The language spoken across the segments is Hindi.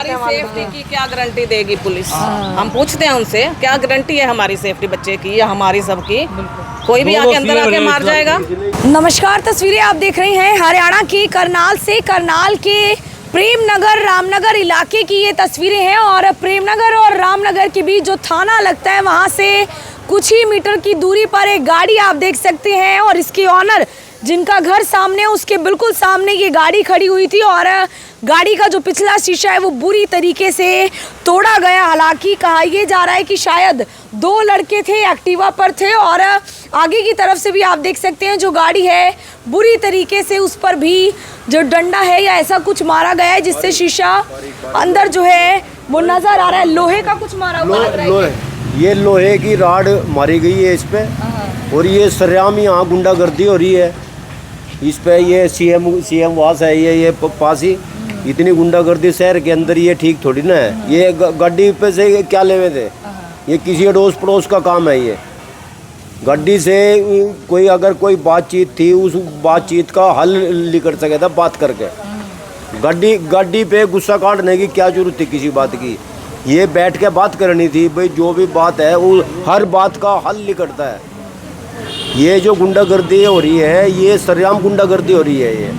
हमारी सेफ्टी की क्या गारंटी देगी पुलिस? हम पूछते हैं उनसे, क्या गारंटी है हमारी सेफ्टी बच्चे की या हमारी सबकी? कोई भी आके अंदर आके मार जाएगा। नमस्कार, तस्वीरें आप देख रहे हैं हरियाणा की करनाल से। करनाल के प्रेमनगर रामनगर इलाके की ये तस्वीरें हैं और प्रेमनगर और रामनगर के बीच जो थाना लगता है वहाँ से कुछ ही मीटर की दूरी पर एक गाड़ी आप देख सकते हैं और इसकी ऑनर जिनका घर सामने उसके बिल्कुल सामने ये गाड़ी खड़ी हुई थी और गाड़ी का जो पिछला शीशा है वो बुरी तरीके से तोड़ा गया। हालांकि कहा यह जा रहा है कि शायद दो लड़के थे, एक्टिवा पर थे और आगे की तरफ से भी आप देख सकते हैं जो गाड़ी है बुरी तरीके से उस पर भी जो डंडा है या ऐसा कुछ मारा गया है जिससे शीशा अंदर जो है वो नजर आ रहा है। लोहे का कुछ मारा हुआ है, ये लोहे की राड मारी गई है इस पे और ये सरेआम यहाँ गुंडागर्दी हो रही है इस पे। ये सीएम वास है ये पास ही इतनी गुंडागर्दी शहर के अंदर, ये ठीक थोड़ी ना है। ये गाड़ी पे से क्या लेवे थे, ये किसी अड़ोस पड़ोस का काम है। ये गाड़ी से कोई अगर कोई बातचीत थी उस बातचीत का हल निकल सके था बात करके। गाड़ी पे गुस्सा काटने की क्या जरूरत थी किसी बात की? ये बैठ के बात करनी थी भाई, जो भी बात है वो हर बात का हल निकलता है। ये जो गुंडागर्दी हो रही है ये सरेआम गुंडागर्दी हो रही है। ये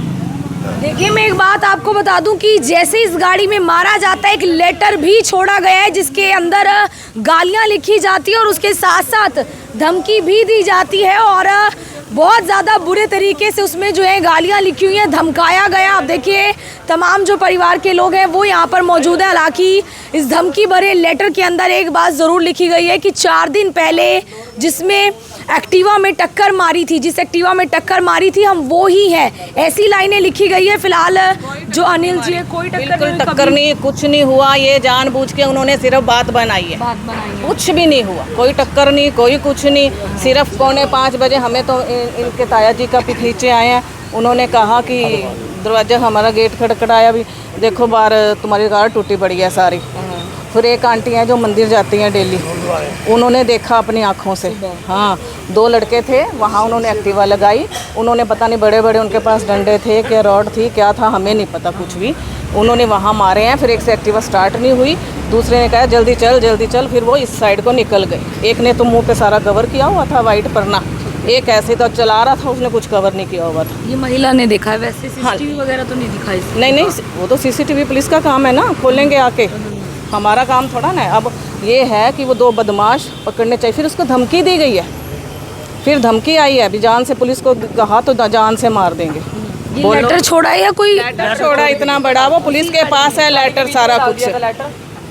देखिए, मैं एक बात आपको बता दूं कि जैसे इस गाड़ी में मारा जाता है एक लेटर भी छोड़ा गया है जिसके अंदर गालियां लिखी जाती है और उसके साथ साथ धमकी भी दी जाती है और बहुत ज़्यादा बुरे तरीके से उसमें जो है गालियां लिखी हुई हैं, धमकाया गया। आप देखिए तमाम जो परिवार के लोग हैं वो यहाँ पर मौजूद है। हालांकि इस धमकी भरे लेटर के अंदर एक बात ज़रूर लिखी गई है कि 4 दिन पहले जिसमें एक्टिवा में टक्कर मारी थी, जिस एक्टिवा में टक्कर मारी थी हम वो ही है, ऐसी लाइनें लिखी गई है। फिलहाल जो अनिल जी है कोई टक्कर नहीं, कुछ नहीं हुआ। ये जानबूझ के उन्होंने सिर्फ बात बनाई है, कुछ भी नहीं हुआ, कोई टक्कर नहीं, कोई कुछ नहीं। सिर्फ 4:45 बजे हमें तो इनके ताया जी का भी खींचे आए हैं। उन्होंने कहा कि दरवाजा हमारा गेट खड़खड़ाया, भी देखो बाहर तुम्हारी कार टूटी पड़ी है सारी। फिर एक आंटी हैं जो मंदिर जाती हैं डेली, उन्होंने देखा अपनी आँखों से। हाँ, 2 लड़के थे वहाँ, उन्होंने एक्टिवा लगाई। उन्होंने पता नहीं बड़े बड़े उनके पास डंडे थे क्या रॉड थी क्या था, हमें नहीं पता कुछ भी। उन्होंने वहाँ मारे हैं। फिर एक से एक्टिवा स्टार्ट नहीं हुई, दूसरे ने कहा जल्दी चल जल्दी चल। फिर वो इस साइड को निकल गए। एक ने तो मुँह पे सारा कवर किया हुआ था वाइट परना, एक ऐसे तो चला रहा था, उसने कुछ कवर नहीं किया हुआ था। ये महिला ने देखा है, वैसे सीसीटीवी वगैरह तो नहीं दिखाई? नहीं, वो तो सीसीटीवी पुलिस का काम है ना, खोलेंगे आके, हमारा काम थोड़ा ना है। अब ये है कि वो 2 बदमाश पकड़ने चाहिए। फिर उसको धमकी दी गई है, फिर धमकी आई है अभी जान से, पुलिस को कहा तो जान से मार देंगे। ये लेटर छोड़ा है या कोई लेटर छोड़ा इतना बड़ा, वो पुलिस के पास है लेटर सारा कुछ।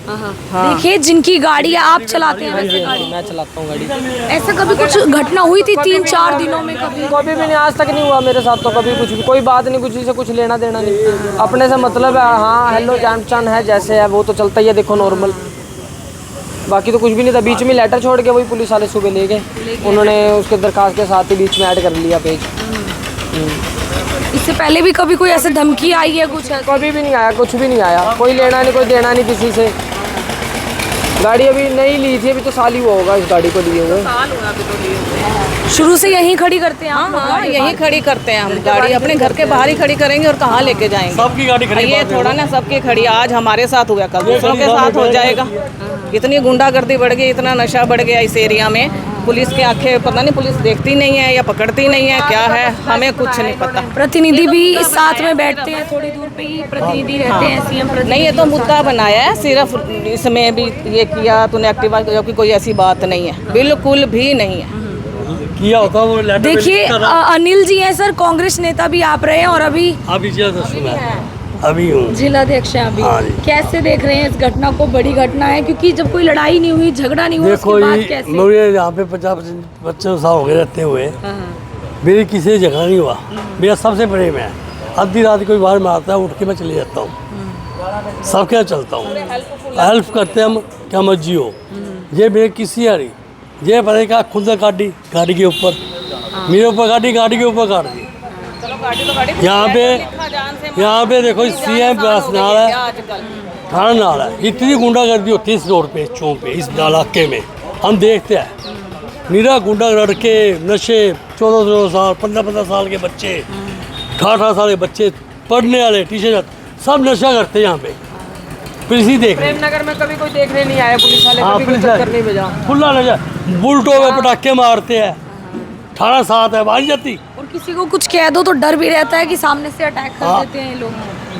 हाँ। देखिए, जिनकी गाड़ी है आप चलाते हैं वैसे गाड़ी? मैं चलाता हूँ गाड़ी। ऐसा कभी कुछ घटना हुई थी 3-4 दिनों में? कभी भी नहीं, आज तक नहीं हुआ मेरे साथ तो कभी कुछ भी, कोई बात नहीं, कुछ से कुछ लेना देना नहीं, अपने से मतलब है। हाँ, हेलो जान पहचान है जैसे है वो तो चलता ही है, देखो नॉर्मल, बाकी तो कुछ भी नहीं था। बीच में लेटर छोड़ के वही पुलिस वाले सुबह ले गए, उन्होंने उसके दरखास्त के साथ ही बीच में ऐड कर लिया पेज। इससे पहले भी कभी कोई ऐसे धमकी आई है कुछ? कभी भी नहीं आया, कुछ भी नहीं आया, कोई लेना नहीं कोई देना नहीं किसी से। गाड़ी अभी नहीं ली थी, अभी तो साल ही हुआ होगा इस गाड़ी को लिए हुए। शुरू से यहीं खड़ी करते हैं? हाँ, यहीं खड़ी करते हैं हम गाड़ी, अपने घर के बाहर ही खड़ी करेंगे और कहाँ लेके जाएंगे? सबकी गाड़ी खड़ी, ये थोड़ा ना सबकी खड़ी, आज हमारे साथ हुआ कल दूसरों के साथ हो जाएगा। इतनी गुंडागर्दी बढ़ गई, इतना नशा बढ़ गया इस एरिया में। पुलिस की आंखें पता नहीं, पुलिस देखती नहीं है या पकड़ती नहीं है, क्या है हमें कुछ नहीं पता। प्रतिनिधि भी साथ में बैठते हैं, थोड़ी दूर पे ही प्रतिनिधि रहते हैं, सीएम प्रतिनिधि। नहीं, ये तो मुद्दा बनाया है सिर्फ, इसमें भी ये किया तूने एक्टिवा, जबकि कोई ऐसी बात नहीं है, बिल्कुल भी नहीं है किया होता वो लेटर। देखिए, अनिल जी हैं सर, कांग्रेस नेता भी आप रहे हैं और अभी हूँ जिलाध्यक्ष हैं अभी। कैसे देख रहे हैं इस घटना को? बड़ी घटना है क्योंकि जब कोई लड़ाई नहीं हुई, झगड़ा नहीं हुआ, देखो मुझे यहाँ पे 50-55 साल हो गए रहते हुए, मेरी किसी से झगड़ा नहीं हुआ। मेरा सबसे प्रेम है, आधी रात कोई बाहर मारता है उठ के मैं चले जाता हूँ, सबके यहाँ चलता हूँ, हेल्प करते हैं हम, क्या मर्जी हो। ये मेरे किसी आ रही ये पता क्या खुद गाड़ी के ऊपर, मेरे ऊपर गाड़ी के ऊपर काट दी। यहाँ पे देखो सीएम नाल है, थाना नाल है, इतनी गुंडागर्दी होती है इस रोड पे, चौक पे, इस इलाके में हम देखते हैं। मेरा गुंडा लड़के नशे, 14 साल 15 साल के बच्चे, 18 साल के बच्चे, पढ़ने वाले टीचर सब नशा करते हैं यहाँ पे। पुलिस ही देख रही प्रेमनगर में कभी कोई देखने नहीं आया पुलिस वाले, हाँ, कभी कोई पुलिस चक्कर नहीं बजा। खुला नजर, बुलटों में पटाखे मारते हैं, थाना साथ है, मारी जाती। और किसी को कुछ कह दो तो डर भी रहता है कि सामने से अटैक कर देते हैं ये लोग।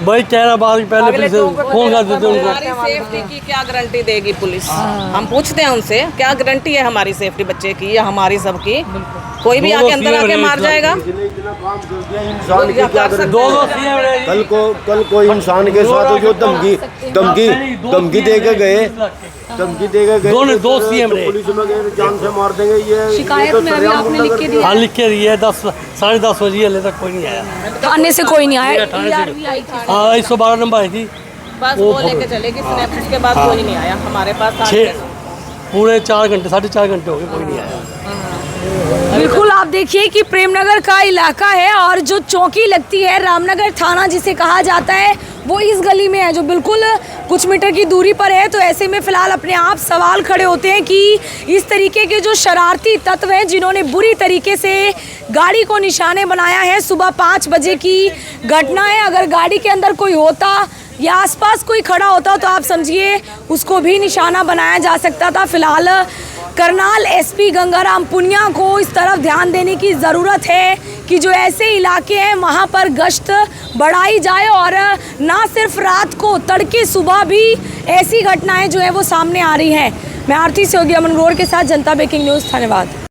भाई कह रहा बात पहले पुलिस फोन कर देते उनको। हमारी सेफ्टी की क्या गारंटी देगी पुलिस? हम पूछते हैं उनसे, क्या गारंटी है हमारी सेफ्टी बच्चे की या हमारी सबकी? कोई भी आके अंदर आके मार जाएगा। इंसान की क्या गारंटी? दो सीएम रहे। कल कोई इंसान के साथ जो धमकी दे के गए, दो सीएम रहे। पुलिस में गए जान से मार देंगे, ये शिकायत तो में अभी आपने लिख के दिया? हाँ लिख के दिए, 10-10:30 बजे हाले तक कोई नहीं आया। थाने से कोई नहीं आया? थाने से- ERV आई थी। हाँ 112 नंबर आई थी, बस वो लेके चलेगी स्नैप, उसके बाद कोई नहीं आया हमारे पास। 6 पूरे 4 घंटे 4.5 घंटे हो गए, कोई नहीं आया। बिल्कुल, आप देखिए कि प्रेमनगर का इलाका है और जो चौकी लगती है रामनगर थाना जिसे कहा जाता है वो इस गली में है, जो बिल्कुल कुछ मीटर की दूरी पर है। तो ऐसे में फिलहाल अपने आप सवाल खड़े होते हैं कि इस तरीके के जो शरारती तत्व हैं जिन्होंने बुरी तरीके से गाड़ी को निशाने बनाया है। सुबह 5 बजे की घटना है, अगर गाड़ी के अंदर कोई होता या आसपास कोई खड़ा होता तो आप समझिए उसको भी निशाना बनाया जा सकता था। फिलहाल करनाल एसपी गंगाराम पुनिया को इस तरफ ध्यान देने की ज़रूरत है कि जो ऐसे इलाके हैं वहाँ पर गश्त बढ़ाई जाए और ना सिर्फ रात को, तड़के सुबह भी ऐसी घटनाएं जो है वो सामने आ रही हैं। मैं आरती से होगी अमन ग्रोवर के साथ, जनता ब्रेकिंग न्यूज़, धन्यवाद।